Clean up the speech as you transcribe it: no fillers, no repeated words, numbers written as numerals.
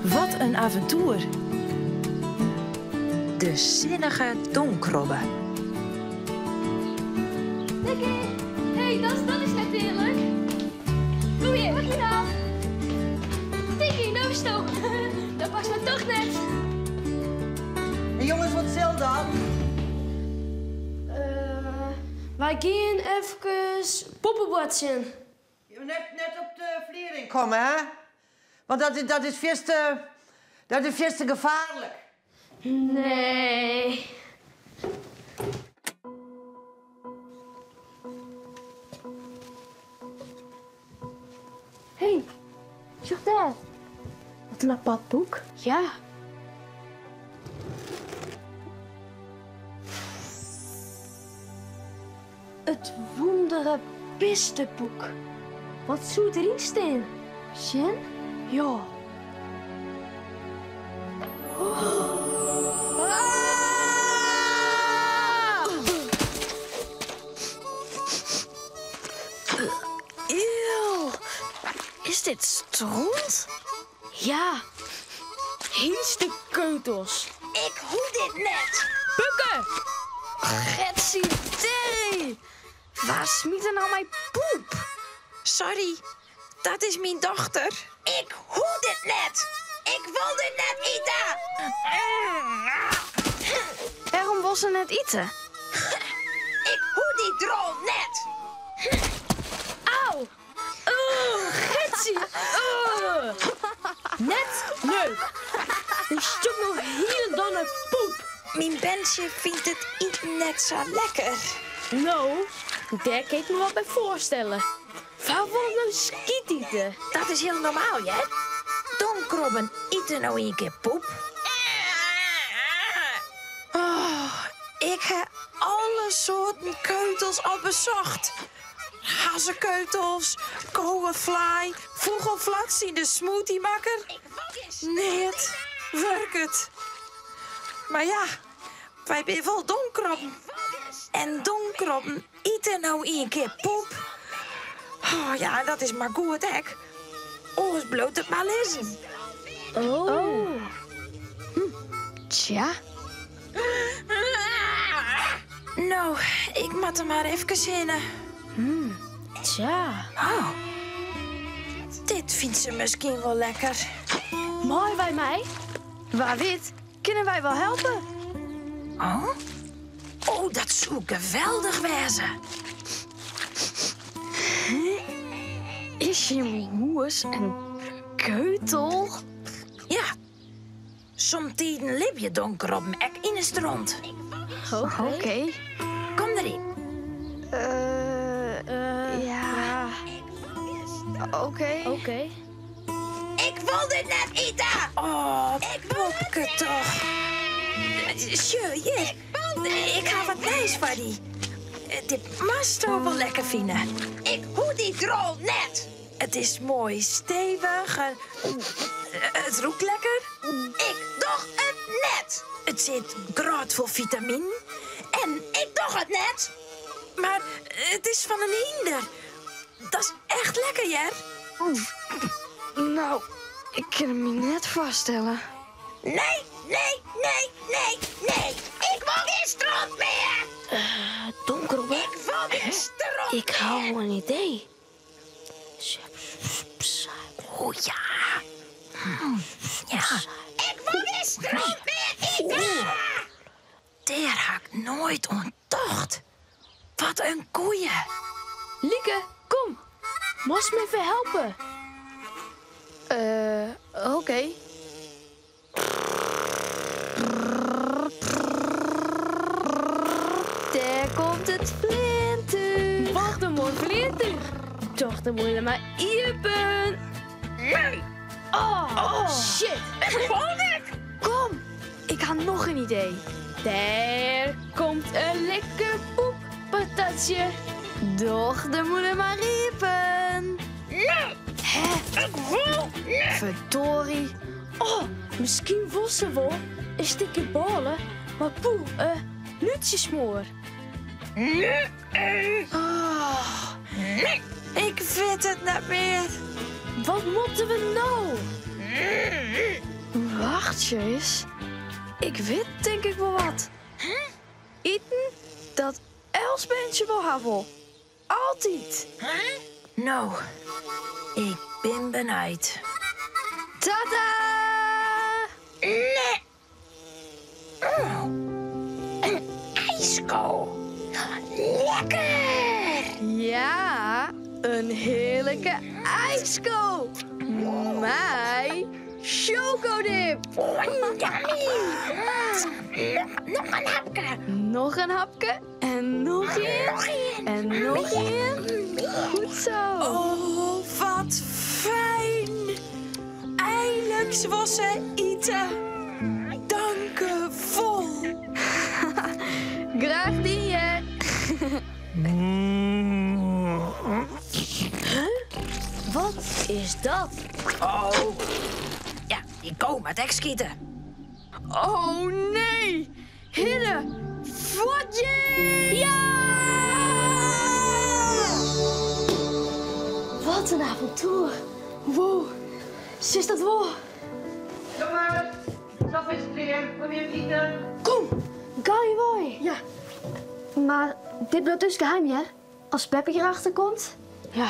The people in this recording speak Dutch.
Wat een avontuur. De zinnige donkrobbe. Dikkie! Hé, dat is net eerlijk. Doe je, wat je nou? Dikkie, nou is het ook. Dat past me toch net. En jongens, wat zal dan? Wij gaan even poppenbordsen. Net op de vliering komen, hè? Want dat is vast te gevaarlijk. Nee. Hé, zeg dat. Wat een apart boek. Ja. Het wondere Pistenboek. Wat zou erin staan? Sjen? Ja. Eeuw. Is dit stront? Ja. Eens de keutels. Ik hoef dit net. Bukken! Getsie Terry. Waar smiet er nou mijn poep? Sorry, dat is mijn dochter. Ik hoef dit net. Ik wil dit net eten. Waarom was ze net eten? Ik hoef die drol net. Auw! Getsie! Net leuk. Je stuk nog heel dan een poep. Mijn bensje vindt het net zo lekker. Nou, daar kan ik me wat bij voorstellen. Waar wordt nou skiet eten? Dat is heel normaal, hè? Donkrobben eten nou een keer poep. Oh, ik heb alle soorten keutels al bezocht. Hazenkeutels, kolenfly, vogelflats in de smoothiemakker. Nee, het werkt. Maar ja, wij zijn wel donkrobben. En donkrobben eten nou een keer poep. Oh ja, dat is maar goed, hè? Oors bloot het maar lezen. Oh. Tja. Nou, ik moet er maar even zinnen. Tja. Oh. Dit vindt ze misschien wel lekker. Mooi bij mij. Waar weet, kunnen wij wel helpen? Oh? Oh, dat zou geweldig wezen. Is je moes een keutel? Ja. Somtijden lip je donker op mek in de stront. Oké. Kom erin. Ja. Oké. Ik wil dit net eten. Oh, bokke toch. Sure, hier. Ik ga wat nijs voor die. Dit mast ook wel lekker vinden. Ik hoef die drol net. Het is mooi stevig. Het roept lekker. Ik doch het net. Het zit groot vol vitamine. En ik doch het net. Maar het is van een hinder. Dat is echt lekker, Jer. Nou, ik kan me net voorstellen. Nee. Ik wil geen stront meer. Donkerbe? Ik wil geen stront meer. Ik hou een idee. Oh ja. Ja. Ik wil geen stront meer eten. Daar had ik nooit ontdacht. Wat een koeien. Lieke, kom. Moest me even helpen. Oké. Daar komt het vlinter. Wacht een mooi vlinter. Toch, dan moet je maar iepen. Nee. Oh, shit. Ik wil niet. Kom, ik had nog een idee. Daar komt een lekker poeppatatje. Doch, dan moet je maar iepen. Nee. Hè? Ik wil niet. Verdorie. Oh, misschien was ze wel een stukje ballen, maar poe, luutjesmoor. Nee. Oh, Nee. Ik weet het niet meer. wat moeten we nou? wachtje is. Ik weet denk ik wel wat. Eten dat Elsbeentje wil hebben. Altijd. Nou, ik ben benijd. Tada! Nee. Oh, een ijsko. Lekker. Ja, een heerlijke ijsko. Mij chocodip. Yummy. Nog een hapje. Nog een hapje en nog een. En nog een. Goed zo. Oh, wat fijn. Eindelijk was ze eten. Dank je vol. Graag dien je. Wat is dat? Oh. Ja, die komen het schieten. Oh nee! Hidde! Vodje! Ja! Wat een avontuur! Wow, ze is dat wel? Jongens, dat is het weer. Probeer te eten. Kom, ga je mooi. Ja. Maar dit blijft dus geheim, ja? Als Peppe hierachter komt? Ja,